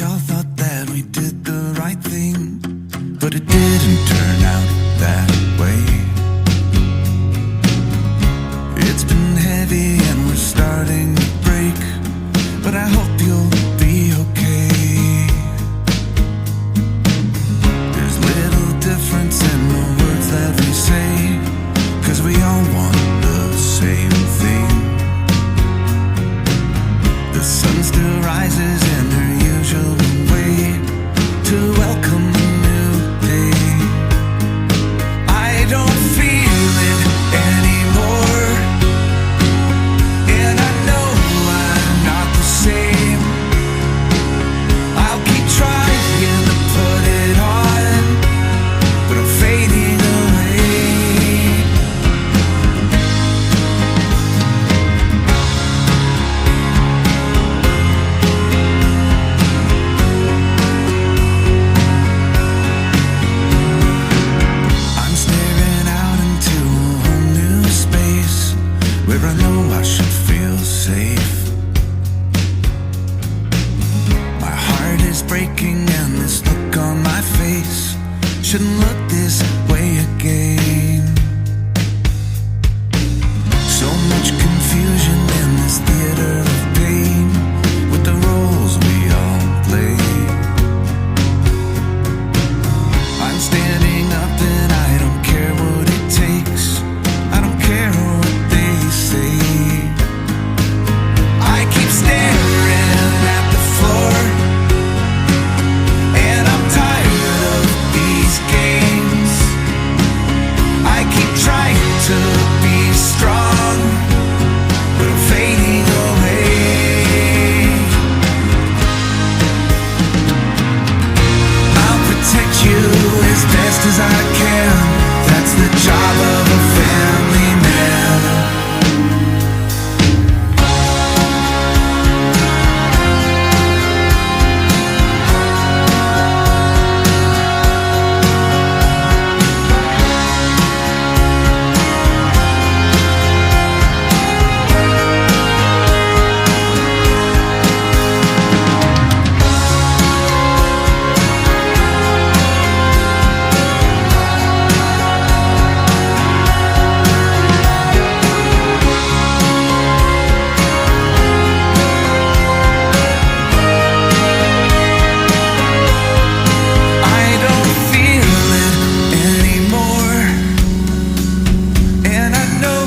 We all thought that we did the right thing, but it didn't turn out that way. It's been heavy and we're starting to break, but I hope you'll be okay. There's little difference in the words that we say, 'cause we all want the same thing. The sun still rises in her usual way to welcome the new day. I don't feel it anymore, and I know I'm not the same. I'll keep trying to put it on, but I'm fading away. I'm staring out into a whole new space where I know I should feel safe. My heart is breaking and this look on my face shouldn't look this way again. So much confusion in this theater of pain with the roles we all play. I'm standing up and I don't care what it takes. I don't care what they say. I keep staring at the floor, and I'm tired of these games. I keep trying to be strong, but I'm fading away. I'll protect you as best as I can. That's the job of a family man. I don't feel it anymore, and I know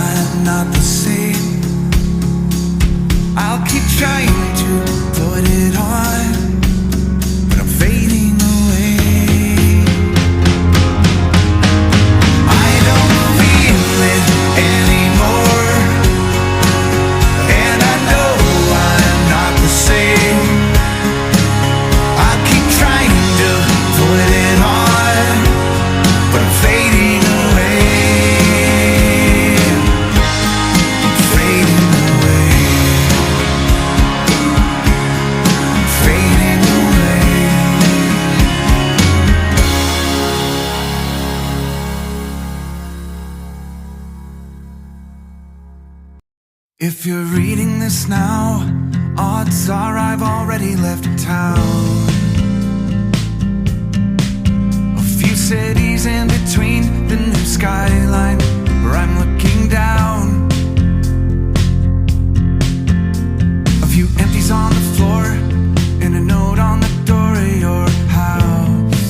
I'm not the same. I'll keep trying to put it on, but I'm fading away. I don't feel it anymore, and I know I'm not the same. I'll keep trying to put it on, but I'm fading away. I'm fading away. I'm fading away. If you're reading this now, odds are I've already left town. A few cities in between the new skyline where I'm looking down. A few empties on the floor and a note on the door of your house.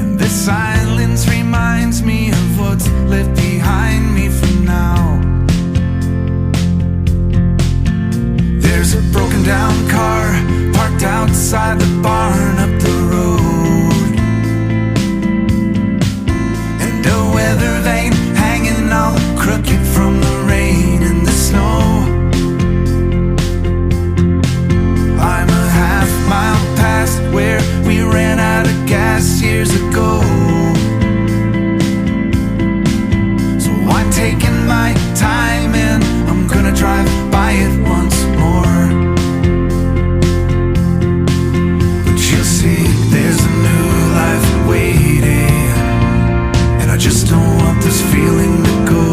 And this silence reminds me of what's left behind me for now. There's a broken down car parked outside the barn up the road, and a weather vane hanging all crooked from the rain and the snow. I'm a half mile past where we ran out of gas years ago. So I'm taking my time and I'm gonna drive by it once more. But you'll see there's a new life waiting, and I just don't want this feeling to go.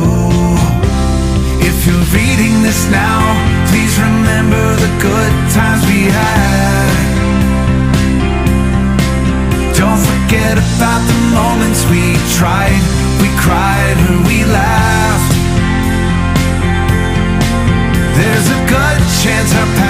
forget about the moments we tried, we cried, or we laughed. There's a good chance our